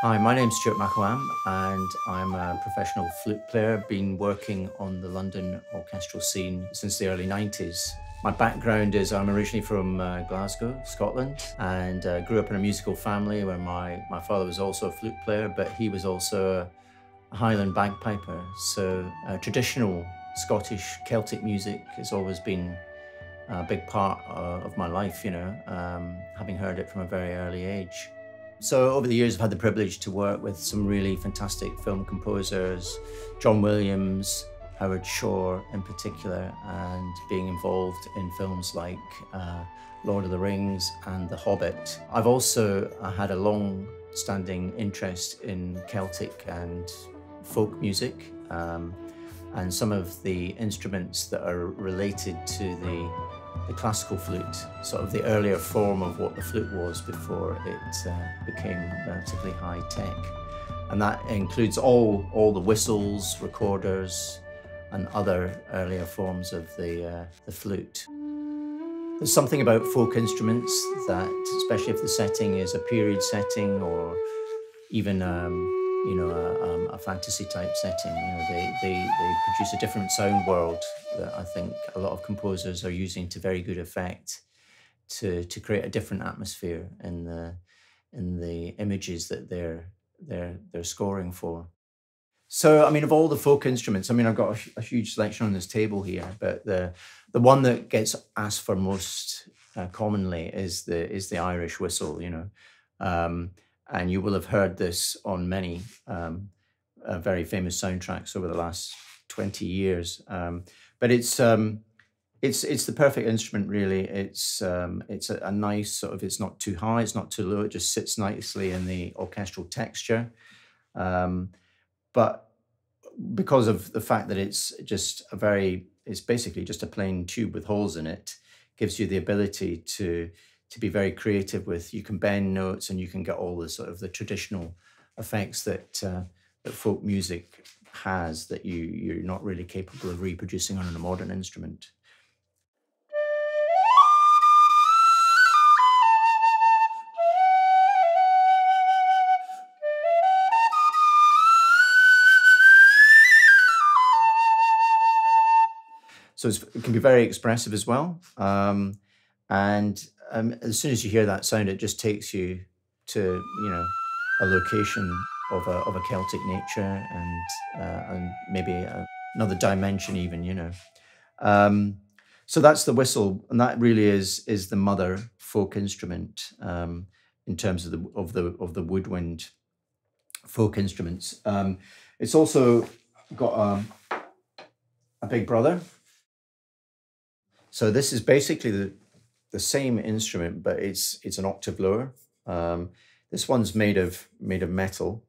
Hi, my name's Stewart Mcilwham and I'm a professional flute player, been working on the London orchestral scene since the early 90s. My background is I'm originally from Glasgow, Scotland, and grew up in a musical family where my father was also a flute player, but he was also a Highland bagpiper. So traditional Scottish Celtic music has always been a big part of my life, having heard it from a very early age. So over the years, I've had the privilege to work with some really fantastic film composers, John Williams, Howard Shore in particular, and being involved in films like Lord of the Rings and The Hobbit. I've also had a long-standing interest in Celtic and folk music, and some of the instruments that are related to the classical flute, sort of the earlier form of what the flute was before it became relatively high tech. And that includes all the whistles, recorders, and other earlier forms of the flute. There's something about folk instruments that, especially if the setting is a period setting or even a fantasy type setting, they produce a different sound world that I think a lot of composers are using to very good effect to create a different atmosphere in the images that they're scoring for. So, I mean, of all the folk instruments, I mean, I've got a huge selection on this table here, but the one that gets asked for most commonly is the Irish whistle, and you will have heard this on many very famous soundtracks over the last 20 years. But it's the perfect instrument, really. It's a nice sort of, it's not too high, it's not too low, it just sits nicely in the orchestral texture. But because of the fact that it's basically just a plain tube with holes in it, gives you the ability to be very creative with, you can bend notes and you can get all the sort of the traditional effects that folk music has that you're not really capable of reproducing on a modern instrument. So it can be very expressive as well. And as soon as you hear that sound, it just takes you to, a location of a Celtic nature and maybe another dimension even, So that's the whistle, and that really is the mother folk instrument in terms of the woodwind folk instruments. It's also got a big brother. So this is basically the same instrument, but it's an octave lower. This one's made of metal.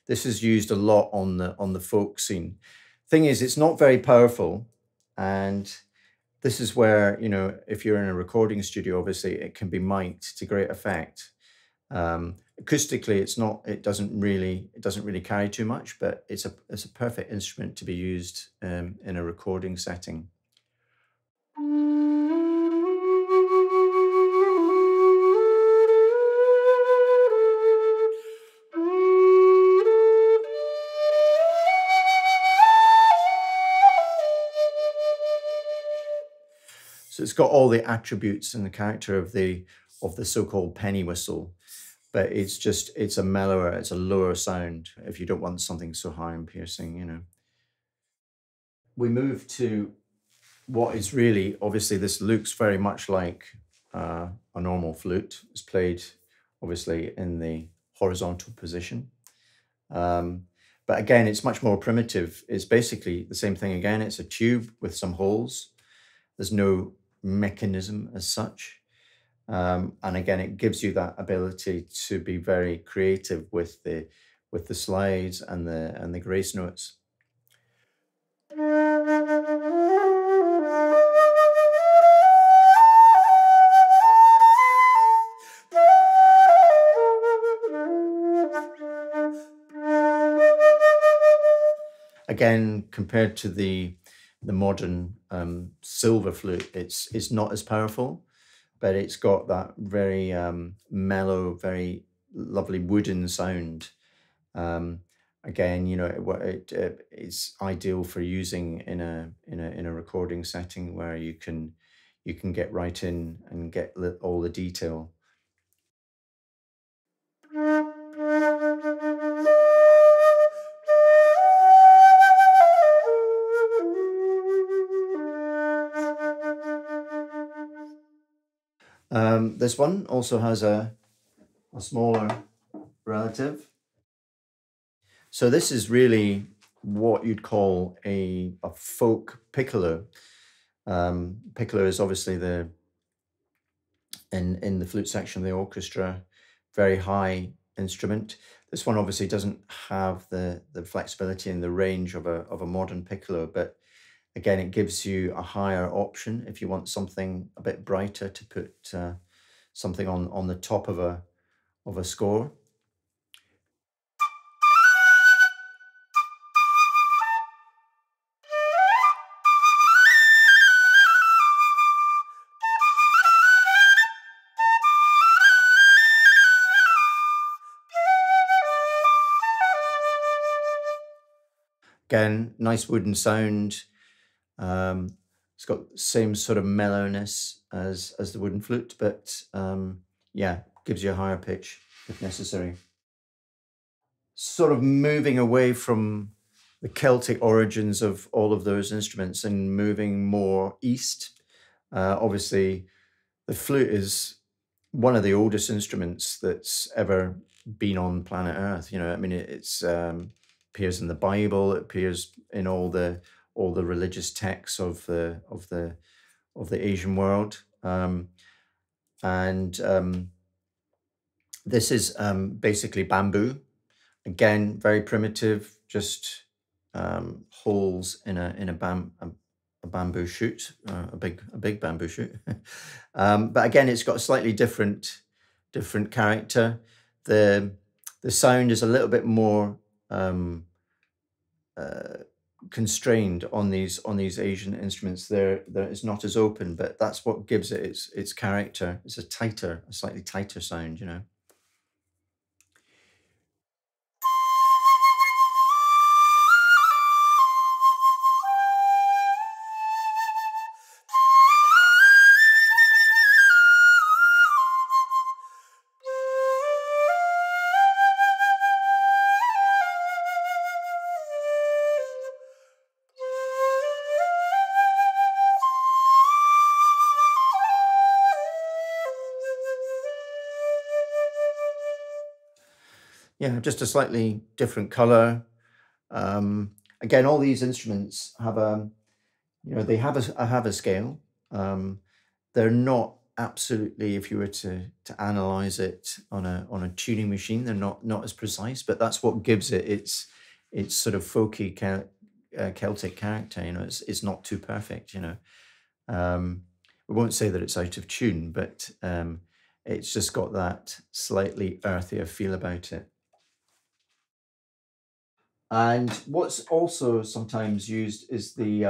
This is used a lot on the folk scene. Thing is, it's not very powerful, and this is where, if you're in a recording studio, obviously it can be mic'd to great effect. Acoustically, it doesn't really carry too much, but it's a perfect instrument to be used in a recording setting. So it's got all the attributes and the character of the so-called penny whistle, but it's a mellower, it's a lower sound if you don't want something so high and piercing, We move to what is really, obviously this looks very much like a normal flute. It's played obviously in the horizontal position. But again, it's much more primitive. It's basically the same thing again. It's a tube with some holes. There's no mechanism as such. And again, it gives you that ability to be very creative with the slides and the grace notes. Again, compared to the modern silver flute, it's not as powerful, but it's got that very mellow, very lovely wooden sound. Um, Again, you know, it's ideal for using in a recording setting where you can get right in and get all the detail. This one also has a smaller relative. So this is really what you'd call a folk piccolo. Piccolo is obviously in the flute section of the orchestra, very high instrument. This one obviously doesn't have the flexibility and the range of a modern piccolo, but again, it gives you a higher option if you want something a bit brighter to put something on the top of a score. Again, nice wooden sound. It's got the same sort of mellowness as the wooden flute, but yeah, gives you a higher pitch if necessary. Sort of moving away from the Celtic origins of all of those instruments and moving more east. Obviously, the flute is one of the oldest instruments that's ever been on planet Earth. You know, I mean, it's appears in the Bible. It appears in all the religious texts of the Asian world, and this is basically bamboo. Again, very primitive, just holes in a bamboo shoot, a big bamboo shoot. But again, it's got a slightly different character. The sound is a little bit more constrained on these Asian instruments. There it's not as open, but that's what gives it its character. It's a slightly tighter sound, you know. Yeah, just a slightly different color. Again, all these instruments have you know, they have a scale. They're not absolutely, if you were to analyze it on a tuning machine, they're not as precise, but that's what gives it its sort of folky Celtic character. You know, it's not too perfect. You know, we won't say that it's out of tune, but it's just got that slightly earthier feel about it. And what's also sometimes used is the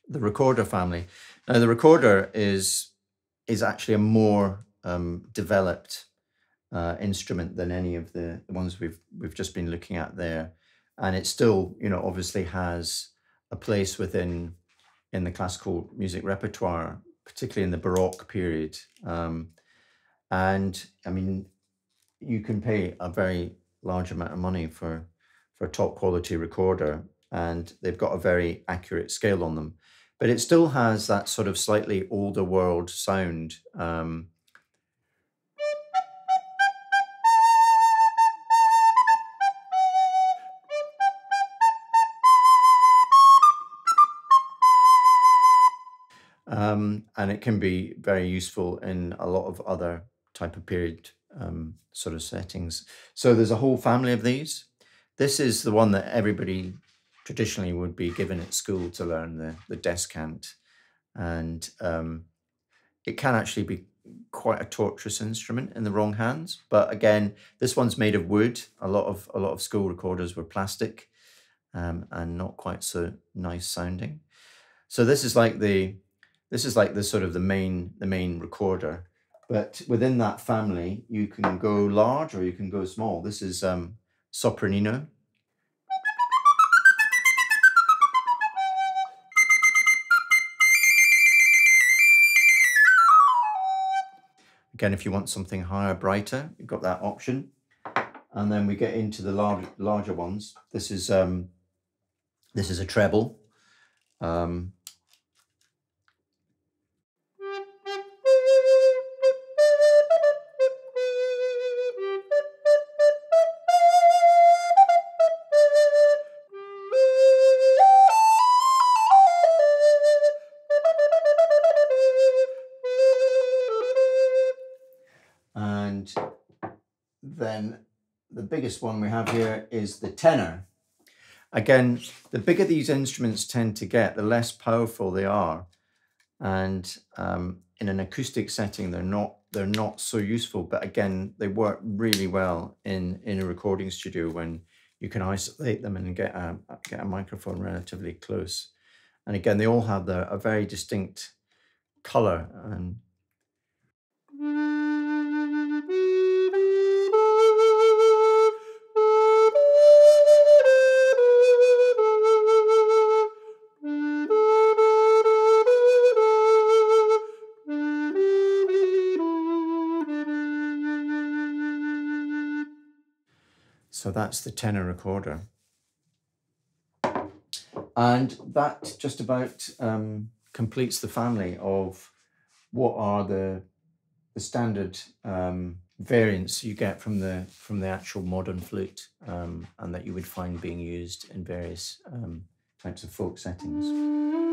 recorder family. Now, the recorder is actually a more developed instrument than any of the ones we've just been looking at there, and it still, you know, obviously has a place in the classical music repertoire, particularly in the Baroque period. And I mean, you can pay a very large amount of money for a top quality recorder, and they've got a very accurate scale on them. But it still has that sort of slightly older world sound. And it can be very useful in a lot of other type of period sort of settings. So there's a whole family of these. This is the one that everybody traditionally would be given at school to learn, the descant. And it can actually be quite a torturous instrument in the wrong hands. But again, this one's made of wood. A lot of school recorders were plastic and not quite so nice sounding. So this is like the sort of the main recorder. But within that family, you can go large or you can go small. This is sopranino. Again, if you want something higher, brighter, you've got that option. And then we get into the larger ones. This is a treble. And then the biggest one we have here is the tenor. Again, the bigger these instruments tend to get, the less powerful they are. And in an acoustic setting, they're not so useful. But again, they work really well in a recording studio when you can isolate them and get a microphone relatively close. And again, they all have a very distinct color. And so that's the tenor recorder. And that just about completes the family of what are the standard variants you get from the actual modern flute, and that you would find being used in various types of folk settings.